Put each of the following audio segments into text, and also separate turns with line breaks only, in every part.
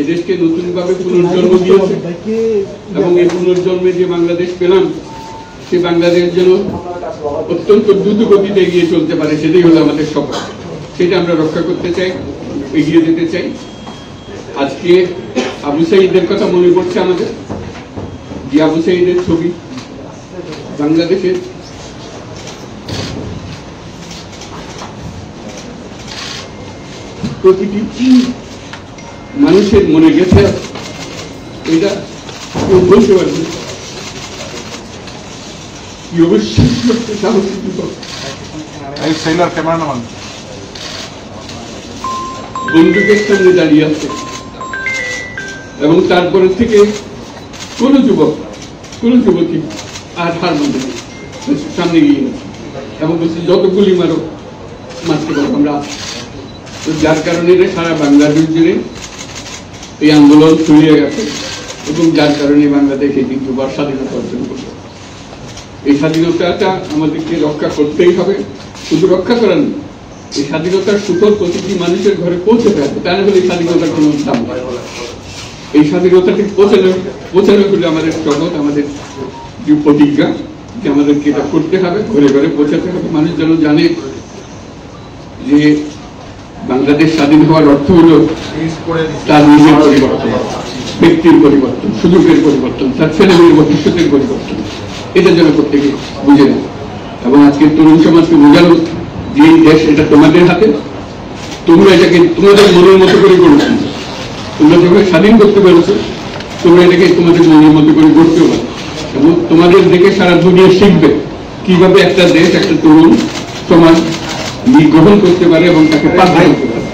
এদেশকে নতুনভাবে পুনর্জন্ম দিয়েছে এবং এই পুনর্জন্মে যে বাংলাদেশ পেলাম সে বাংলাদেশ যেন অত্যন্ত দ্রুত গতিতে এগিয়ে চলতে পারে, সেটাই হলো আমাদের স্বপ্ন। সেটা আমরা রক্ষা করতে চাই, এগিয়ে যেতে চাই। আজকে আবু সাঈদের কথা মনে পড়ছে আমাদের, যে আবু সাঈদের ছবি বাংলাদেশের প্রতিটি মানুষের মনে গেছে, এটা কেউ বলতে পারবে কি অবশ্যই সাহসী যুবক বন্দুকের সামনে দাঁড়িয়ে আছে এবং তারপরে থেকে কোনো যুবক কোনো যুবতী আর হার মানবে সামনে গিয়ে এবং বলছে যত গুলি মারো মারতে পারো আমরা। তো যার কারণে সারা বাংলাদেশ জুড়ে এই আন্দোলন ছড়িয়ে গেছে এবং যার কারণে বাংলাদেশ এই দ্বিতীয়বার স্বাধীনতা অর্জন করবে। এই স্বাধীনতাটা আমাদেরকে রক্ষা করতেই হবে। শুধু রক্ষা করার নয়, এই স্বাধীনতার সুফল প্রতিটি মানুষের ঘরে পৌঁছতে হবে, তা না হলে এই স্বাধীনতার কোনো দাম নেই। এই স্বাধীনতাকে পৌঁছানো হলে আমাদের জগৎ, আমাদের যে প্রতিজ্ঞা যে আমাদেরকে এটা করতে হবে, ঘরে ঘরে পৌঁছাতে হবে। মানুষ যেন জানে যে বাংলাদেশ স্বাধীন হওয়ার অর্থ হলো তার নিজের পরিবর্তন, ব্যক্তির পরিবর্তন, সুযোগের পরিবর্তন, তার ছেলেমেয়ের ভবিষ্যতের পরিবর্তন। এটা যেন প্রত্যেকে বুঝে নেয় এবং আজকে তরুণ সমাজকে বোঝানো যে এই দেশ এটা তোমাদের হাতে, তোমরা এটাকে তোমাদের মনের মতো করে গড়ছো। তোমরা যেভাবে স্বাধীন করতে পেরেছো, তোমরা এটাকে তোমাদের মনের মতো করে গড়তে পারো এবং তোমাদের দেখে সারা দুনিয়া শিখবে কিভাবে একটা দেশ, একটা তরুণ সমাজ গ্রহণ করতে পারে এবং তাকে পাল্টা করতে পারে।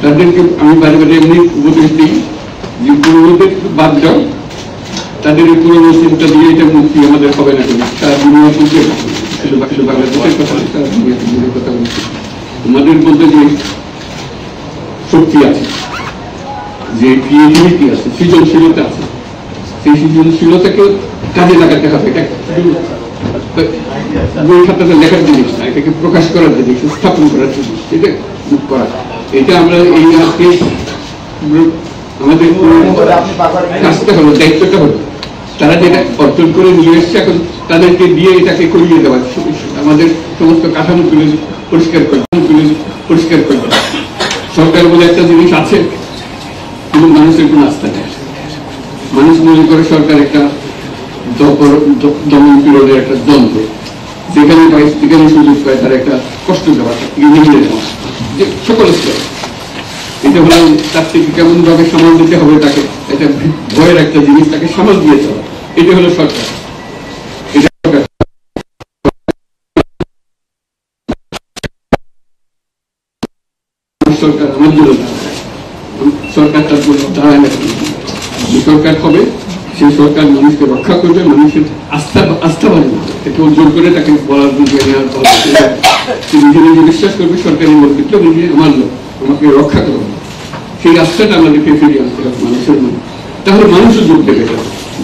তাদেরকে আমি বারে বারে এমনি উপদেশ দিই যে পুরোনোদের বাদ যাও, তাদের এই পুরোনো চিন্তা দিয়ে এটা মুক্তি আমাদের হবে না। কেন সারা দুনিয়া বুঝে শুধু বাংলাদেশের কথা নেই, সারা দুনিয়া বুঝে কথা বলছি। তোমাদের মধ্যে যে শক্তি আছে, যে ক্রিয়েটিভিটি আছে, সৃজনশীলতা আছে, সেই সৃজনশীলতাকে কাজে লাগাতে হবে। এটা বই খাতাতে লেখার জিনিস না, এটাকে প্রকাশ করার জিনিস, স্থাপন করার জিনিস, এটা করা। এটা আমরা এই আজকে আমাদের কাজটা হলো, দায়িত্বটা হলো তারা যেটা অর্জন করে নিয়ে এসছে, এখন তাদেরকে দিয়ে এটাকে করিয়ে দেওয়া। আমাদের সমস্ত কাঠামো তুলে পরিষ্কার করে সরকার বলে একটা জিনিস আছে, কিন্তু মানুষের কোনো আস্থা নেই। মানুষ মনে করে সরকার একটা দমন পীড়নের একটা যন্ত্র, যেখানে সুযোগ পায় তার একটা কষ্ট দেওয়া, নিয়ে দেওয়া, যে সকল স্তরে। এটা হলো তার থেকে কেমন ভাবে সামাল দিতে হবে তাকে, এটা ভয়ের একটা জিনিস, তাকে সামাল দিয়ে দেওয়া। এটা হলো সরকার। সরকার আমার জন্য সরকার তার জন্য দাঁড়ায় না। যে সরকার হবে সেই সরকার মানুষকে রক্ষা করবে, মানুষের আস্থা বাড়বে, তাকে অর্জন করে তাকে বলার নিজে নিজে বিশ্বাস করবে সরকারের নেতৃত্ব নিজে আমার লোক, আমাকে রক্ষা করবে। সেই আস্থাটা আমাদেরকে ফিরিয়ে আনতে হবে মানুষের মধ্যে। তাহলে মানুষও যোগ দেবে।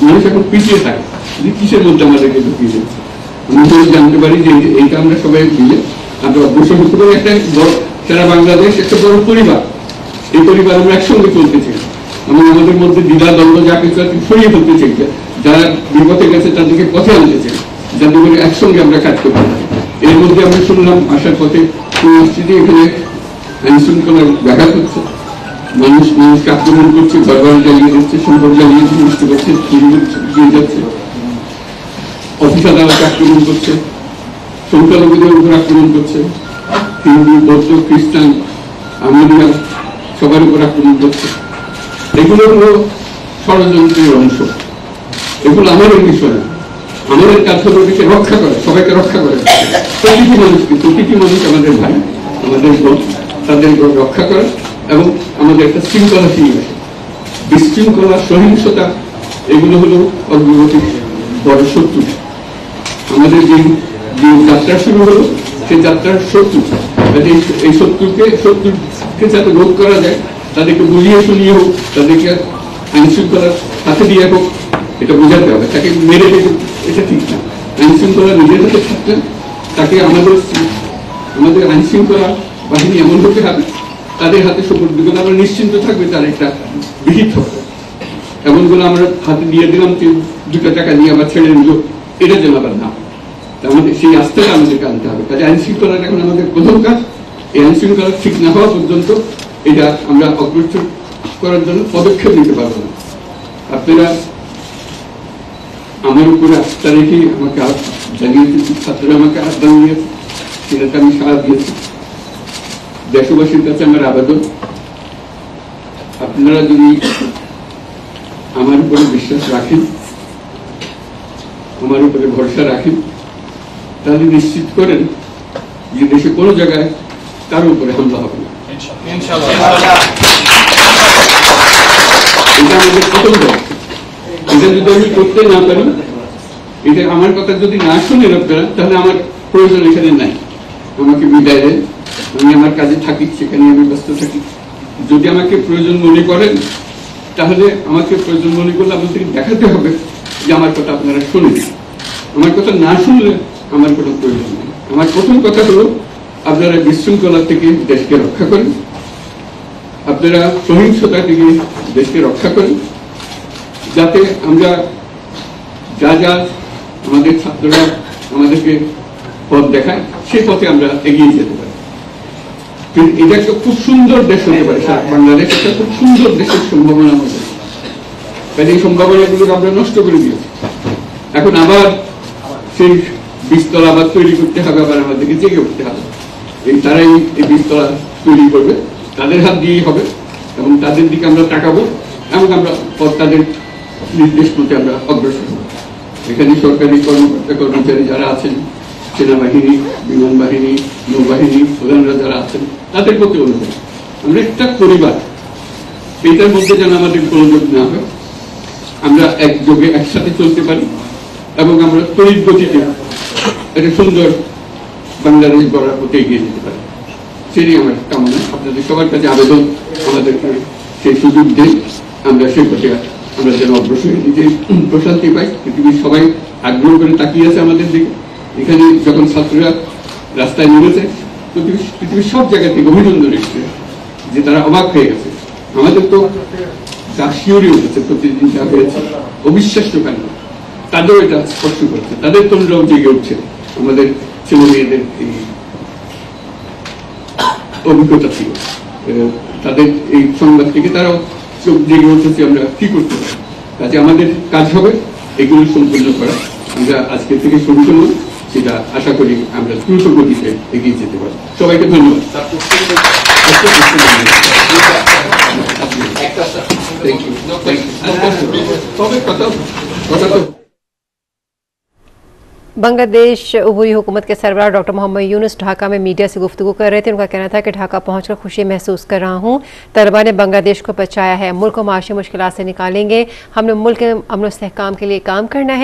মানুষ এখন পিছিয়ে থাকে যে কিসের মধ্যে আমাদেরকে ঢুকিয়ে দিচ্ছে। আমরা জানতে পারি যে এইটা আমরা সবাই মিলে আমরা অগ্রসর হতে পারি। একটা সারা বাংলাদেশ একটা বড় পরিবার, এই পরিবার আমরা একসঙ্গে চলতে চাই এবং আমাদের মধ্যে দ্বিধা দ্বন্দ্ব যা কিছু সরিয়ে ফেলতে চাই। যারা বিপথে গেছে তাদেরকে পথে আনতে চাই, যাদের করে একসঙ্গে আমরা কাজ করতে পারি। এর মধ্যে আমরা শুনলাম আসার পথে পরিস্থিতি এখানে আইন শৃঙ্খলার ব্যাঘাত হচ্ছে, মানুষকে আক্রমণ করছে, ঘর জ্বালিয়ে দিচ্ছে, সম্পদ জ্বালিয়ে নষ্ট করছে, দিয়ে যাচ্ছে, অফিস আদালতে আক্রমণ করছে, সংখ্যালঘুদের উপর আক্রমণ করছে, হিন্দু, বৌদ্ধ, খ্রিস্টান, আমেরিকা সবার উপর আক্রমণ করছে। এগুলো হলো ষড়যন্ত্রের অংশ। এগুলো আমাদের বিষয় না। আমাদের কাজ হলো এটাকে রক্ষা করে, সবাইকে রক্ষা করে, প্রতিটি মানুষকে, প্রতিটি মানুষ আমাদের ভাই, আমাদের বোন, তাদের রক্ষা করে এবং আমাদের একটা শৃঙ্খলা ফিরিয়ে আসে। বিশৃঙ্খলা, সহিংসতা এগুলো হলো অগ্রগতির বড় শত্রু। আমাদের যে যাত্রা শুরু হলো সেই যাত্রার শত্রু, এই শত্রুকে যাতে রোধ করা যায়, তাদেরকে বুঝিয়ে শুনিয়ে হোক, তাদেরকে আইন শৃঙ্খলার হাতে দিয়ে হোক, এটা বোঝাতে হবে। তাকে মেরে দেবে এটা ঠিক না। আইন শৃঙ্খলা নিজের হাতে থাকলে তাকে আমাদের আইন শৃঙ্খলা বাহিনী এমন হতে হবে তাদের হাতে সুপর্দ করলে আমরা নিশ্চিন্ত থাকবে তার একটা বিহিত হবে। এমনগুলো আমরা হাতে দিয়ে দিলাম যে 2 টাকা দিয়ে আবার ছেড়ে দিল, এটা যেন আবার না। আমাদের সেই আস্থাটা আমাদেরকে আনতে হবে। কাজে আইন শৃঙ্খলাটা এখন আমাদের প্রথম কাজ। এই আইন শৃঙ্খলা ঠিক না হওয়া পর্যন্ত এটা আমরা অগ্রসর করার জন্য পদক্ষেপ নিতে পারবো না। আপনারা আমার উপরে আস্থা রেখে আমাকে জানিয়েছে, ছাত্ররা আমাকে আহ্বান দিয়েছে, সেটাতে আমি সাড়া দিয়েছি। দেশবাসীর কাছে আমার আবেদন, আপনারা যদি আমার উপরে বিশ্বাস রাখেন, আমার উপরে ভরসা রাখেন, তাহলে নিশ্চিত করেন যে দেশে কোনো জায়গায় কারো উপরে হামলা হবে না। এটা আমাদের প্রথম দায়িত্ব। এটা যদি আমি করতে না পারি, এটা আমার কথা যদি না শুনেন আপনারা, তাহলে আমার প্রয়োজন এখানে নাই। আমাকে বিদায় দেন, আমি আমার কাজে থাকি, সেখানে আমি ব্যস্ত থাকি। যদি আমাকে প্রয়োজন মনে করেন, তাহলে আমাকে প্রয়োজন মনে করলে আপনাদেরকে দেখাতে হবে যে আমার কথা আপনারা শোনেন। আমার কথা না শুনলে আমার কোনো প্রয়োজন নেই। আমার প্রথম কথা হলো, আপনারা বিশৃঙ্খলা থেকে দেশকে রক্ষা করেন, আপনারা সহিংসতা থেকে দেশকে রক্ষা করেন, যাতে আমরা যা যা আমাদের ছাত্ররা আমাদেরকে পথ দেখায় সেই পথে আমরা এগিয়ে যেতে পারি। এটা একটা খুব সুন্দর দেশ হতে পারে, বাংলাদেশ একটা খুব সুন্দর দেশের সম্ভাবনা আমাদের। কাজে এই সম্ভাবনাগুলোকে আমরা নষ্ট করে দিয়েছি। এখন আবার সেই বীজতলা আবার তৈরি করতে হবে, আবার আমাদেরকে জেগে উঠতে হবে। তারাই এই বীজতলা তৈরি করবে, তাদের হাত দিয়েই হবে, এবং তাদের দিকে আমরা তাকাবো এবং আমরা তাদের নির্দেশ মতে আমরা অগ্রসর হব। এখানে সরকারি কর্মকর্তা কর্মচারী যারা আছেন, সেনাবাহিনী, বিমান বাহিনী, নৌবাহিনী প্রধানরা যারা আছেন, তাদের প্রতি অনুরোধ, আমরা একটা পরিবার, এটার মধ্যে যেন আমাদের প্রয়োজন না হয়, আমরা একযোগে একসাথে চলতে পারি এবং আমরা তড়িৎ গতিতে একটা সুন্দর বাংলাদেশ গড়ার পথে এগিয়ে যেতে পারি। সেটাই আমার কামনা। আপনাদের সবার কাছে আবেদন, আমাদেরকে সেই সুযোগ দেন, আমরা সেই পথে আমরা যেন অগ্রসর নিজে প্রশান্তি পাই। পৃথিবীর সবাই আগ্রহ করে তাকিয়ে আছে আমাদের দিকে। এখানে যখন ছাত্ররা রাস্তায় নেমেছে, পৃথিবীর সব জায়গা থেকে অভিনন্দন এসেছে, যে তারা অবাক হয়ে গেছে। আমাদের তো শিওরি উঠেছে, প্রতিদিন যা হয়েছে অবিশ্বাস্য কেন, তাদেরও এটা স্পর্শ করছে, তাদের তন্দ্রাও জেগে উঠছে। আমাদের ছেলে মেয়েদের এই অভিজ্ঞতা ছিল, তাদের এই সংবাদ থেকে তারাও চোখ জেগে উঠেছে আমরা কি করতে পারি। কাজে আমাদের কাজ হবে এগুলো সম্পূর্ণ করা। আমরা আজকে থেকে শুরু করলাম, সেটা আশা করি আমরা দ্রুত গতিতে এগিয়ে যেতে পারি। সবাইকে ধন্যবাদ।
बांग्लादेश उबूरी हुकूमत के सरबराह डॉक्टर मोहम्मद यूनुस ढाका में मीडिया से गुफ्तगू कर रहे थे। उनका कहना था कि ढाका पहुंचकर खुशी महसूस कर रहा हूं, तलबा ने बांग्लादेश को बचाया है, मुल्क को माशी मुश्किलात से निकालेंगे, हमने मुल्क के अमन व इस्तेहकाम के लिए काम करना है।